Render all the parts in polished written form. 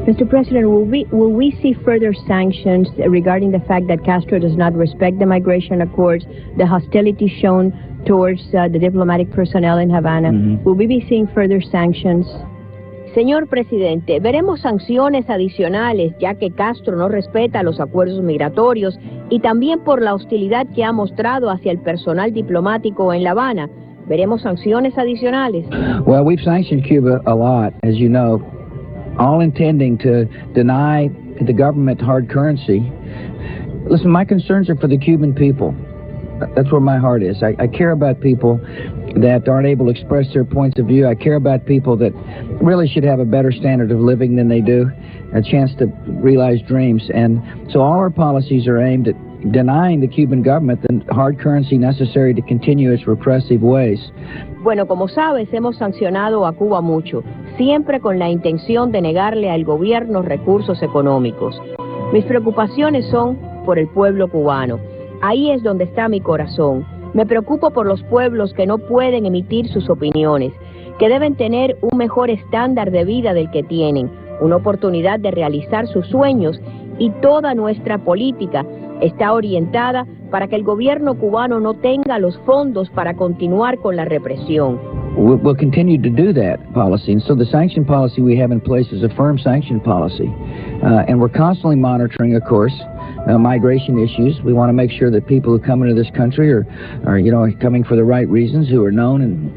Mr. President, will we see further sanctions regarding the fact that Castro does not respect the migration accords, the hostility shown towards the diplomatic personnel in Havana? Will we be seeing further sanctions? Señor presidente, veremos sanciones adicionales ya que Castro no respeta los acuerdos migratorios y también por la hostilidad que ha mostrado hacia el personal diplomático en La Habana. ¿Veremos sanciones adicionales? Well, we've sanctioned Cuba a lot, as you know, all intending to deny the government hard currency. Listen, my concerns are for the Cuban people. That's where my heart is. I care about people that aren't able to express their points of view. I care about people that really should have a better standard of living than they do, a chance to realize dreams. And so all our policies are aimed at denying the Cuban government the hard currency necessary to continue its repressive ways. Bueno, como sabes, hemos sancionado a Cuba mucho, siempre con la intención de negarle al gobierno recursos económicos. Mis preocupaciones son por el pueblo cubano. Ahí es donde está mi corazón. Me preocupo por los pueblos que no pueden emitir sus opiniones, que deben tener un mejor estándar de vida del que tienen, una oportunidad de realizar sus sueños, y toda nuestra política está orientada para que el gobierno cubano no tenga los fondos para continuar con la represión. We'll continue to do that policy, and so the sanction policy we have in place is a firm sanction policy, and we're constantly monitoring, of course, migration issues. We want to make sure that people who come into this country are coming for the right reasons, who are known, and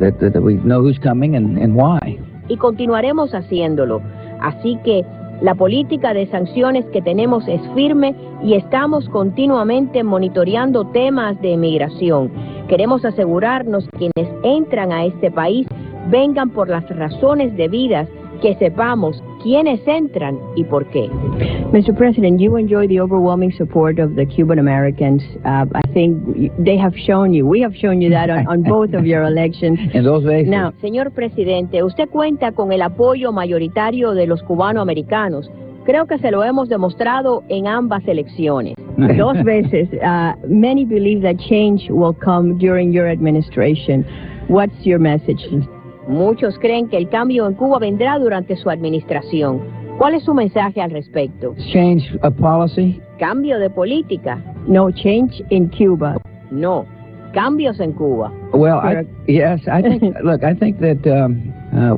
that we know who's coming and why. Y continuaremos haciéndolo. Así que la política de sanciones que tenemos es firme y estamos continuamente monitoreando temas de migración. Queremos asegurarnos que quienes entran a este país vengan por las razones debidas, que sepamos quiénes entran y por qué. Mr. President, you enjoy the overwhelming support of the Cuban Americans. I think we have shown you that on both of your elections. En dos veces. Now, señor presidente, usted cuenta con el apoyo mayoritario de los cubanoamericanos. Creo que se lo hemos demostrado en ambas elecciones. Dos veces. Many believe that change will come during your administration. What's your message? Muchos creen que el cambio en Cuba vendrá durante su administración. ¿Cuál es su mensaje al respecto? Change of policy? Cambio de política. No, change in Cuba. No, cambios en Cuba. Well, I think that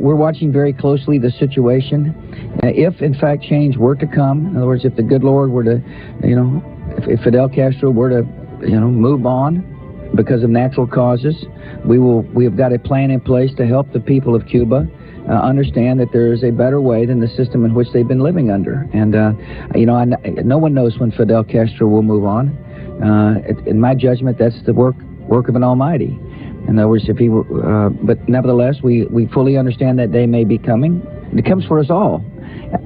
we're watching very closely the situation. If, in fact, change were to come, in other words, if the good Lord were to, if Fidel Castro were to, move on because of natural causes, we have got a plan in place to help the people of Cuba understand that there is a better way than the system in which they've been living under. And, no one knows when Fidel Castro will move on. In my judgment, that's the work of an Almighty. In other words, if he were, but nevertheless, we fully understand that day may be coming. It comes for us all.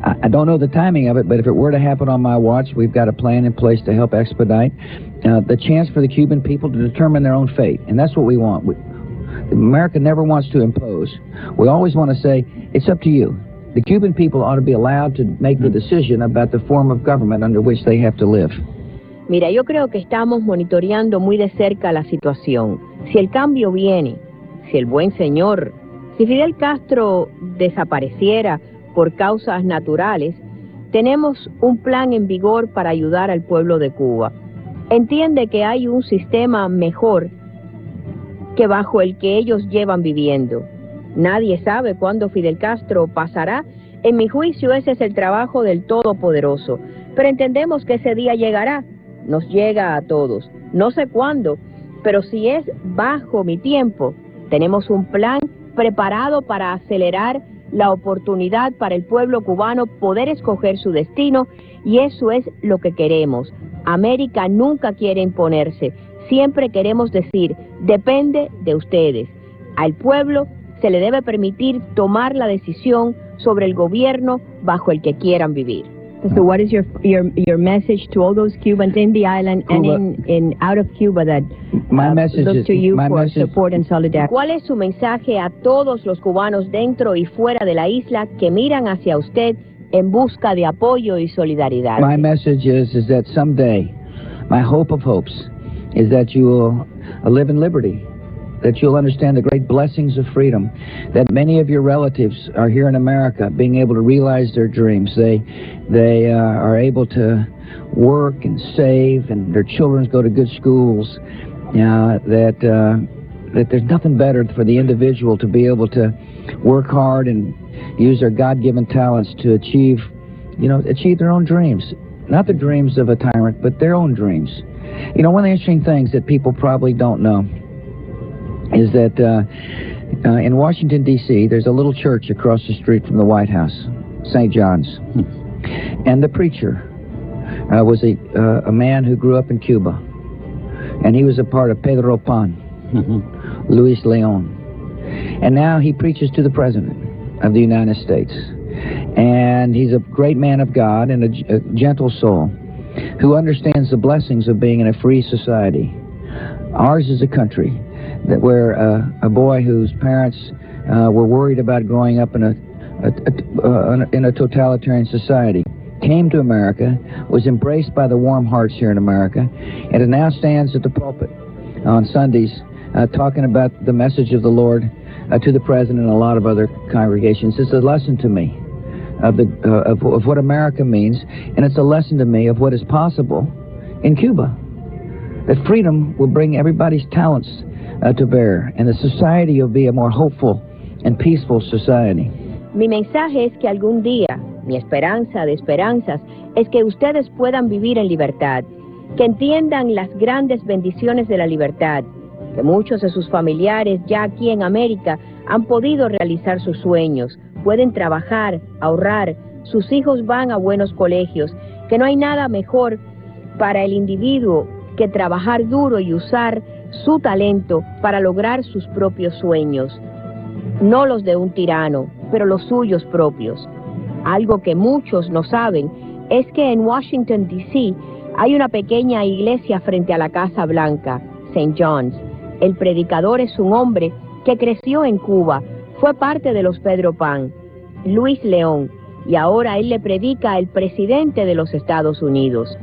I don't know the timing of it, but if it were to happen on my watch, we've got a plan in place to help expedite the chance for the Cuban people to determine their own fate. And that's what we want. America never wants to impose. We always want to say, it's up to you. The Cuban people ought to be allowed to make the decision about the form of government under which they have to live. Mira, yo creo que estamos monitoreando muy de cerca la situación. Si el cambio viene, si el buen señor, si Fidel Castro desapareciera por causas naturales, tenemos un plan en vigor para ayudar al pueblo de Cuba. Entiende que hay un sistema mejor que bajo el que ellos llevan viviendo. Nadie sabe cuándo Fidel Castro pasará. En mi juicio, ese es el trabajo del Todopoderoso. Pero entendemos que ese día llegará. Nos llega a todos. No sé cuándo, pero si es bajo mi tiempo, tenemos un plan preparado para acelerar la oportunidad para el pueblo cubano poder escoger su destino, y eso es lo que queremos. América nunca quiere imponerse. Siempre queremos decir, depende de ustedes. Al pueblo se le debe permitir tomar la decisión sobre el gobierno bajo el que quieran vivir. So what is your message to all those Cubans in the island Cuba, and in out of Cuba that look to you for support and solidarity? ¿Cuál es su mensaje a todos los cubanos dentro y fuera de la isla que miran hacia usted en busca de apoyo y solidaridad? My message is that someday, my hope of hopes is that you will live in liberty, that you'll understand the great blessings of freedom, that many of your relatives are here in America being able to realize their dreams. They are able to work and save, and their children go to good schools, that there's nothing better for the individual to be able to work hard and use their God-given talents to achieve their own dreams. Not the dreams of a tyrant, but their own dreams. You know, one of the interesting things that people probably don't know is that in Washington, D.C., there's a little church across the street from the White House, St. John's. And the preacher was a man who grew up in Cuba. And he was a part of Pedro Pan, Luis Leon. And now he preaches to the President of the United States. And he's a great man of God and a gentle soul who understands the blessings of being in a free society. Ours is a country where a boy whose parents were worried about growing up in a totalitarian society came to America, was embraced by the warm hearts here in America, and it now stands at the pulpit on Sundays talking about the message of the Lord to the President and a lot of other congregations. It's a lesson to me of what America means, and it's a lesson to me of what is possible in Cuba. That freedom will bring everybody's talents to bear, and the society will be a more hopeful and peaceful society. Mi mensaje es que algún día, mi esperanza de esperanzas, es que ustedes puedan vivir en libertad, que entiendan las grandes bendiciones de la libertad, que muchos de sus familiares ya aquí en América han podido realizar sus sueños, pueden trabajar, ahorrar, sus hijos van a buenos colegios, que no hay nada mejor para el individuo que trabajar duro y usar su talento para lograr sus propios sueños, no los de un tirano, pero los suyos propios. Algo que muchos no saben es que en Washington, D.C. hay una pequeña iglesia frente a la Casa Blanca, St. John's. El predicador es un hombre que creció en Cuba, fue parte de los Pedro Pan, Luis León, y ahora él le predica al presidente de los Estados Unidos.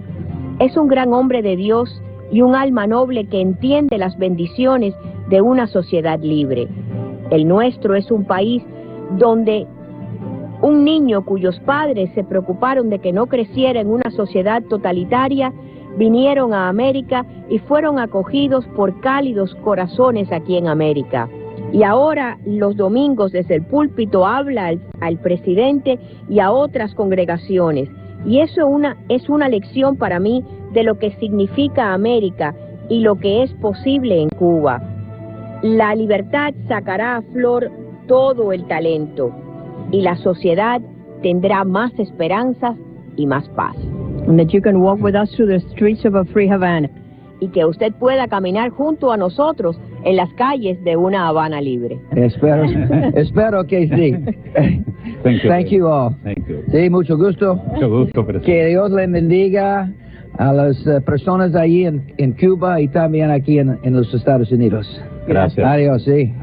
Es un gran hombre de Dios y un alma noble que entiende las bendiciones de una sociedad libre. El nuestro es un país donde un niño cuyos padres se preocuparon de que no creciera en una sociedad totalitaria, vinieron a América y fueron acogidos por cálidos corazones aquí en América. Y ahora los domingos desde el púlpito habla al presidente y a otras congregaciones. Y eso es una lección para mí de lo que significa América y lo que es posible en Cuba. La libertad sacará a flor todo el talento y la sociedad tendrá más esperanzas y más paz. And that you can walk with us through the streets of a free Havana. Y que usted pueda caminar junto a nosotros en las calles de una Habana libre. Espero que sí. Thank you all. Thank you. Sí, mucho gusto. Mucho gusto, presidente. Que Dios le bendiga a las personas allí en Cuba y también aquí en los Estados Unidos. Gracias. Adiós, sí.